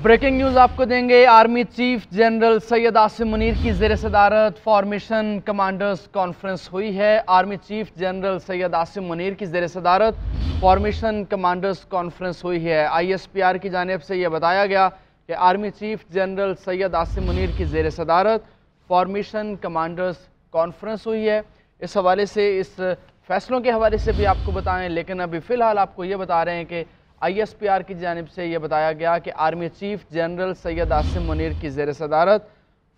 Breaking news आपको देंगे। Army chief general Syed Asim Munir की ज़ेर सदारत फॉर्मेशन कमांडर्स कॉन्फ्रेंस हुई है। Army chief general Syed Asim Munir की ज़ेर सदारत फॉर्मेशन कमांडर्स कॉन्फ्रेंस हुई है। ISPR की जानिब से यह बताया गया कि army chief general Syed Asim Munir की ज़ेर सदारत फॉर्मेशन कमांडर्स कॉन्फ्रेंस हुई है। इस हवाले से, इस फैसलों के हवाले से भी आपको बताएं, लेकिन अभी फ़िलहाल आपको ये बता रहे हैं कि ISPR की जानिब से ये बताया गया कि army chief general Syed Asim Munir की ज़ेर सदारत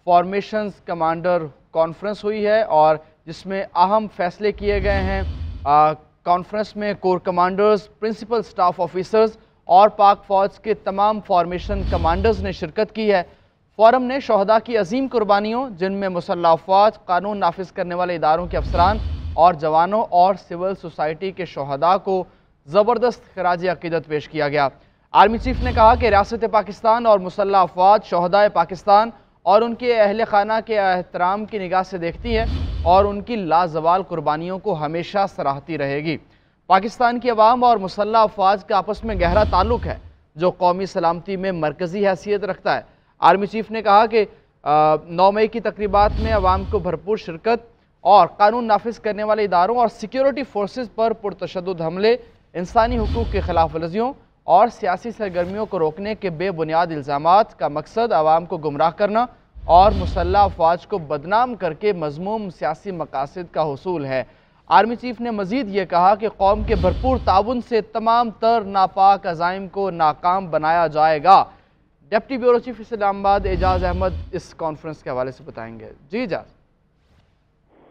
फॉर्मेशन कमांडर कॉन्फ्रेंस हुई है और जिसमें अहम फैसले किए गए हैं। कॉन्फ्रेंस में core commanders, principal staff officers और पाक फ़ौज के तमाम फॉर्मेशन कमांडर्स ने शिरकत की है। फोरम ने शहदा की अजीम कुर्बानियों, जिनमें मुसल्लह अफ़वाज, कानून नाफिज करने वाले इदारों के अफसरान और जवानों और सिविल सोसाइटी के शहदा को ज़बरदस्त खराज अक़ीदत पेश किया गया। आर्मी चीफ ने कहा कि रियासत पाकिस्तान और मुसल्लह अफ़वाज शहदाए पाकिस्तान और उनके अहल खाना के एहतराम की निगाह से देखती है और उनकी लाजवाल कुर्बानियों को हमेशा सराहती रहेगी। पाकिस्तान की अवाम और मुसल्लह अफ़वाज का आपस में गहरा ताल्लुक़ है जो कौमी सलामती में मरकज़ी हैसियत रखता है। आर्मी चीफ ने कहा कि 9 मई की तकरीबात में अवाम को भरपूर शिरकत और कानून नाफिज करने वाले इदारों और सिक्योरिटी फोर्सेस पर पुरतशद्दुद हमले, इंसानी हुकूक की खिलाफ वर्जियों और सियासी सरगर्मियों को रोकने के बेबुनियाद इल्ज़ामात का मकसद आवाम को गुमराह करना और मुसल्लह अफ़वाज को बदनाम करके मज़मूम सियासी मकासद का हुसूल है। आर्मी चीफ ने मज़ीद ये कहा कि कौम के भरपूर ताउन से तमाम तर नापाक अज़ाइम को नाकाम बनाया जाएगा। Deputy bureau chief Islamabad Ejaz Ahmad इस कॉन्फ्रेंस के हवाले से बताएंगे। जी एजाज।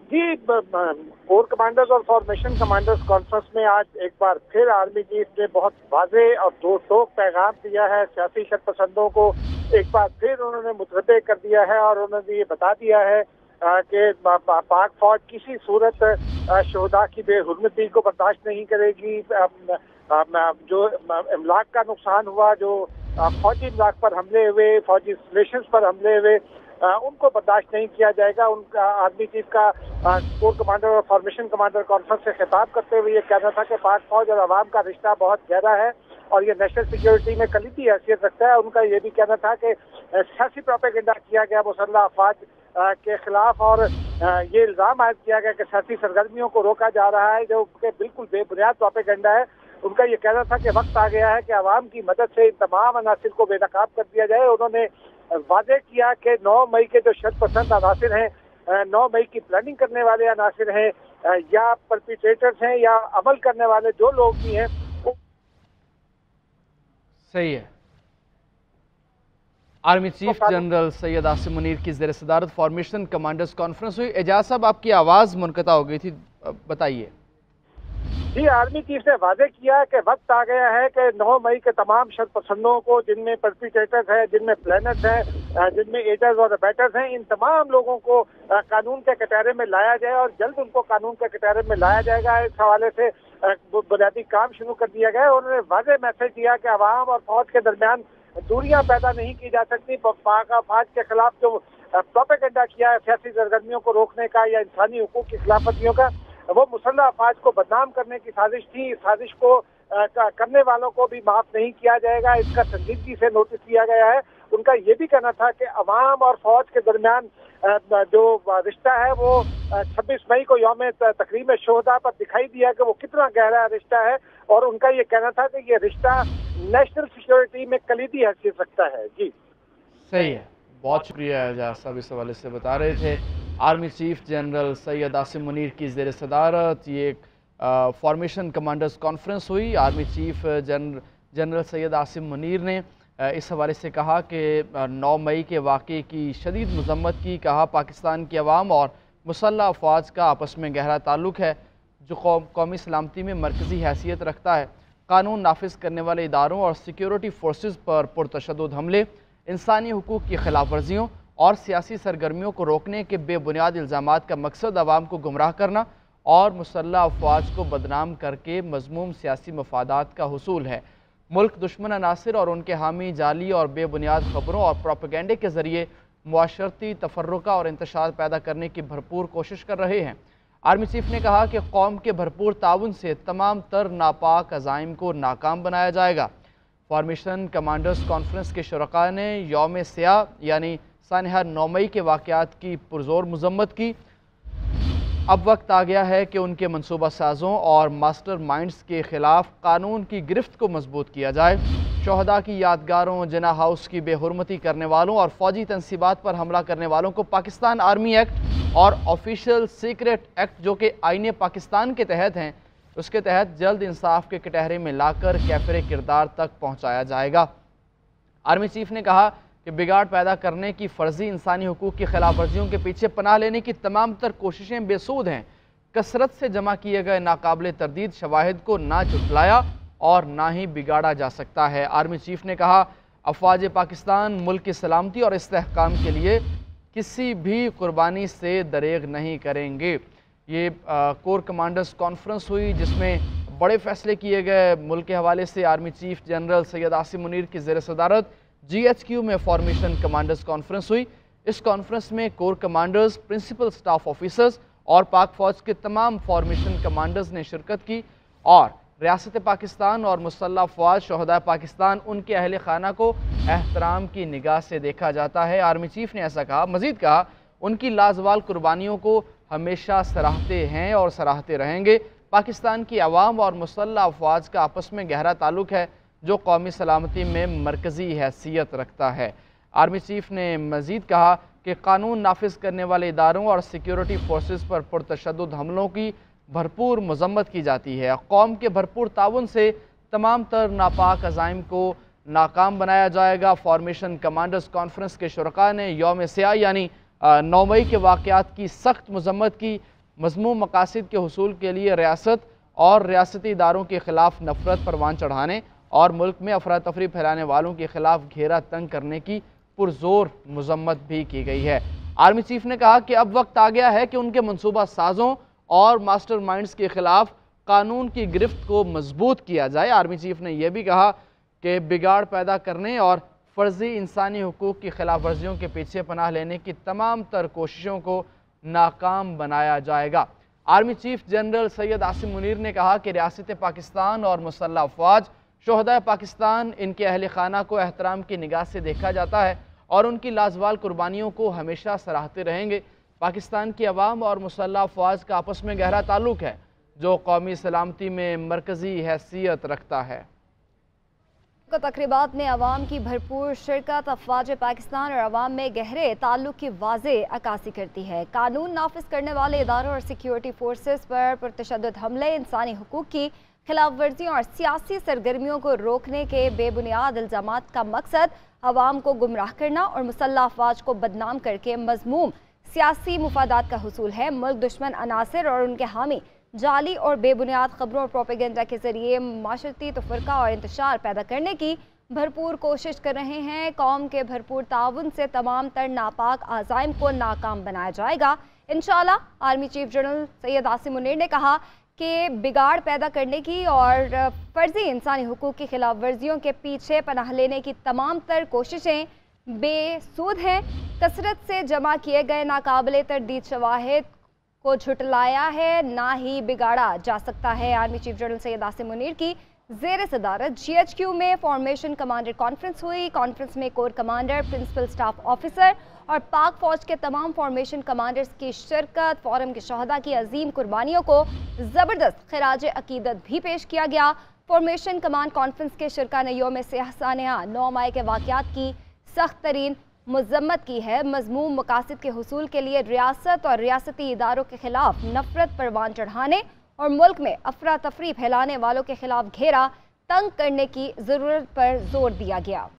जी, कोर कमांडर्स और फॉर्मेशन कमांडर्स कॉन्फ्रेंस में आज एक बार फिर आर्मी चीफ ने बहुत वाज़ेह और दो टोक पैगाम दिया है। सियासी शरपसंदों को एक बार फिर उन्होंने मुतरबे कर दिया है और उन्होंने ये बता दिया है कि पाक फौज किसी सूरत शहदा की बेहुरमती को बर्दाश्त नहीं करेगी। जो इमलाक का नुकसान हुआ, जो फौजी इमलाक पर हमले हुए, फौजी इंस्टॉलेशंस पर हमले हुए, उनको बर्दाश्त नहीं किया जाएगा। उनका आर्मी चीफ का कोर कमांडर और फॉर्मेशन कमांडर कॉन्फ्रेंस से खिताब करते हुए ये कहना था कि पाक फौज और आवाम का रिश्ता बहुत गहरा है और ये नेशनल सिक्योरिटी में कलीदी हैसियत रखता है। उनका ये भी कहना था कि सियासी प्रोपेगेंडा किया गया मुसल्लह अफ़वाज के खिलाफ और ये इल्ज़ाम आयद किया गया कि सियासी सरगर्मियों को रोका जा रहा है, जो कि बिल्कुल बेबुनियाद प्रोपेगेंडा है। उनका ये कहना था कि वक्त आ गया है कि आवाम की मदद से इन तमाम अनासिर को बेनकाब कर दिया जाए। उन्होंने वादे किया कि 9 मई के जो शरपसंद अनासिर हैं, 9 मई की प्लानिंग करने वाले अनासिर हैं या परपिट्रेटर्स हैं या अमल करने वाले जो लोग भी हैं, सही है। Army chief general Syed Asim Munir की ज़ेर सदारत फॉर्मेशन कमांडर्स कॉन्फ्रेंस हुई। एजाज साहब, आपकी आवाज़ मुनक़ता हो गई थी, बताइए। जी, आर्मी चीफ ने वादे किया कि वक्त आ गया है कि 9 मई के तमाम शरपसंदों को, जिनमें परपिट्रेटर्स हैं, जिनमें प्लानर्स हैं, जिनमें एडर्स और अबैटर्स हैं, इन तमाम लोगों को कानून के कटहरे में लाया जाए और जल्द उनको कानून के कटहरे में लाया जाएगा। इस हवाले से बुनियादी काम शुरू कर दिया गया। उन्होंने वाज़ेह मैसेज दिया कि अवाम और फौज के दरमियान दूरियां पैदा नहीं की जा सकती। पाक फौज के खिलाफ जो प्रोपेगेंडा किया है सियासी सरगर्मियों को रोकने का या इंसानी हुकूक की खिलाफतियों का, वो मुसल्लह अफ़वाज को बदनाम करने की साजिश थी। इस साजिश को करने वालों को भी माफ नहीं किया जाएगा। इसका संजीदगी से नोटिस लिया गया है। उनका ये भी कहना था कि अवाम और फौज के दरमियान जो रिश्ता है वो 26 मई को यौम तकरीम शोहदा पर दिखाई दिया कि वो कितना गहरा रिश्ता है और उनका ये कहना था कि ये रिश्ता नेशनल सिक्योरिटी में कलीदी हैसियत रखता है। जी, सही है, बहुत शुक्रिया एजाज साहब, इस हवाले से बता रहे थे। Army chief general Syed Asim Munir की ज़ेर सदारत ये फॉर्मेशन कमांडर्स कॉन्फ्रेंस हुई। Army chief general Syed Asim Munir ने इस हवाले से कहा कि 9 मई के वाक़े की शदीद मज़म्मत की। कहा पाकिस्तान की अवाम और मुसल्लह अफ़वाज का आपस में गहरा ताल्लुक़ है जो कौमी सलामती में मरकज़ी हैसियत रखता है। कानून नाफिज करने वाले इदारों और सिक्योरिटी फोर्सेस पर पुरतशद्दुद हमले, इंसानी हुकूक की खिलाफ वर्जियों और सियासी सरगर्मियों को रोकने के बेबुनियाद इल्ज़ामात का मकसद आवाम को गुमराह करना और मुसल्लह अफ़वाज को बदनाम करके मज़मूम सियासी मफादात का हुसूल है। मुल्क दुश्मन अनासिर और उनके हामी जाली और बेबुनियाद ख़बरों और प्रोपेगेंडे के ज़रिए मुआशरती तफर्रुका और इंतशार पैदा करने की भरपूर कोशिश कर रहे हैं। आर्मी चीफ ने कहा कि कौम के भरपूर ताउन से तमाम तर नापाक अज़ाइम को नाकाम बनाया जाएगा। فارمیشن کمانڈرز کانفرنس کے شرکاء نے یوم سیاہ یعنی سانحہ 9 مئی کے واقعات کی پرزور مذمت کی۔ اب وقت آ گیا ہے کہ ان کے منصوبہ سازوں اور ماسٹر مائنڈز کے خلاف قانون کی گرفت کو مضبوط کیا جائے۔ شہداء کی یادگاروں، جناح ہاؤس کی بے حرمتی کرنے والوں اور فوجی تنصیبات پر حملہ کرنے والوں کو پاکستان آرمی ایکٹ اور آفیشل سیکرٹ ایکٹ جو کہ آئین پاکستان کے تحت ہیں، اس کے تحت جلد انصاف کے کٹہرے میں لا کر کیفر کردار تک پہنچایا جائے گا۔ آرمی چیف نے کہا کہ بگاڑ پیدا کرنے کی فرضی انسانی حقوق کی خلاف ورزیوں کے پیچھے پناہ لینے کی تمام تر کوششیں بے سود ہیں۔ کثرت سے جمع کیے گئے ناقابل تردید شواہد کو نہ جھٹلایا اور نہ ہی بگاڑا جا سکتا ہے۔ آرمی چیف نے کہا افواج پاکستان ملک کی سلامتی اور استحکام کے لیے کسی بھی قربانی سے دریغ نہیں کریں گے۔ یہ کور کمانڈرز کانفرنس ہوئی جس میں بڑے فیصلے کیے گئے۔ ملک کے حوالے سے army chief general Syed Asim Munir کی زیر صدارت GHQ میں فارمیشن کمانڈرز کانفرنس ہوئی۔ اس کانفرنس میں core commanders, principal staff officers اور پاک فوج کے تمام فارمیشن کمانڈرز نے شرکت کی اور ریاست پاکستان اور مسلح افواج شہداء پاکستان ان کے اہل خانہ کو احترام کی نگاہ سے دیکھا جاتا ہے۔ آرمی چیف نے ایسا کہا، مزید کہا ان کی لازوال قربانیوں کو ہمیشہ سراہتے ہیں اور سراہتے رہیں گے۔ پاکستان کی عوام اور مسلح افواج کا آپس میں گہرا تعلق ہے جو قومی سلامتی میں مرکزی حیثیت رکھتا ہے۔ آرمی چیف نے مزید کہا کہ قانون نافذ کرنے والے اداروں اور سیکیورٹی فورسز پر پرتشدد حملوں کی بھرپور مذمت کی جاتی ہے۔ قوم کے بھرپور تعاون سے تمام تر ناپاک عزائم کو ناکام بنایا جائے گا۔ فارمیشن کمانڈرز کانفرنس کے شرکاء نے یوم سیاہ یعنی 9 مئی کے واقعات کی سخت مذمت کی۔ مذموم مقاصد کے حصول کے لیے ریاست اور ریاستی اداروں کے خلاف نفرت پروان چڑھانے اور ملک میں افراتفری پھیلانے والوں کے خلاف گھیرا تنگ کرنے کی پرزور مذمت بھی کی گئی ہے۔ آرمی چیف نے کہا کہ اب وقت آ گیا ہے کہ ان کے منصوبہ سازوں اور ماسٹر مائنڈز کے خلاف قانون کی گرفت کو مضبوط کیا جائے۔ آرمی چیف نے یہ بھی کہا کہ بگاڑ پیدا کرنے اور فرضی انسانی حقوق کی خلاف ورزیوں کے پیچھے پناہ لینے کی تمام تر کوششوں کو ناکام بنایا جائے گا۔ Army chief general Syed Asim Munir نے کہا کہ ریاست پاکستان اور مسلح افواج شہداء پاکستان ان کے اہل خانہ کو احترام کی نگاہ سے دیکھا جاتا ہے اور ان کی لازوال قربانیوں کو ہمیشہ سراہتے رہیں گے۔ پاکستان کی عوام اور مسلح افواج کا آپس میں گہرا تعلق ہے جو قومی سلامتی میں مرکزی حیثیت رکھتا ہے۔ تقریبات میں عوام کی بھرپور شرکت افواج پاکستان اور عوام میں گہرے تعلق کی واضح عکاسی کرتی ہے۔ قانون نافذ کرنے والے اداروں اور سیکیورٹی فورسز پر پرتشدد حملے، انسانی حقوق کی خلاف ورزیوں اور سیاسی سرگرمیوں کو روکنے کے بے بنیاد الزامات کا مقصد عوام کو گمراہ کرنا اور مسلح افواج کو بدنام کر کے مذموم سیاسی مفادات کا حصول ہے۔ ملک دشمن عناصر اور ان کے حامی جعلی اور بے بنیاد خبروں اور پروپیگنڈا کے ذریعے معاشرتی تفرقہ اور انتشار پیدا کرنے کی بھرپور کوشش کر رہے ہیں۔ قوم کے بھرپور تعاون سے تمام تر ناپاک عزائم کو ناکام بنایا جائے گا انشاءاللہ۔ Army chief general Syed Asim Munir نے کہا کہ بگاڑ پیدا کرنے کی اور فرضی انسانی حقوق کی خلاف ورزیوں کے پیچھے پناہ لینے کی تمام تر کوششیں بے سود ہیں۔ کثرت سے جمع کیے گئے ناقابل تردید شواہد کو جھٹلایا ہے نہ ہی بگاڑا جا سکتا ہے۔ Army chief general Syed Asim Munir کی زیر صدارت GHQ میں فارمیشن کمانڈر کانفرنس ہوئی۔ کانفرنس میں core commander, principal staff officer اور پاک فوج کے تمام فارمیشن کمانڈرز کی شرکت، فورم کے شہداء کی عظیم قربانیوں کو زبردست خراج عقیدت بھی پیش کیا گیا۔ فارمیشن کمانڈ کانفرنس کے شرکاء نے یوم سیاہ سانحہ 9 مئی کے واقعات کی سخت ترین مذمت کی ہے۔ مذموم مقاصد کے حصول کے لیے ریاست اور ریاستی اداروں کے خلاف نفرت پروان چڑھانے اور ملک میں افراتفری پھیلانے والوں کے خلاف گھیرا تنگ کرنے کی ضرورت پر زور دیا گیا۔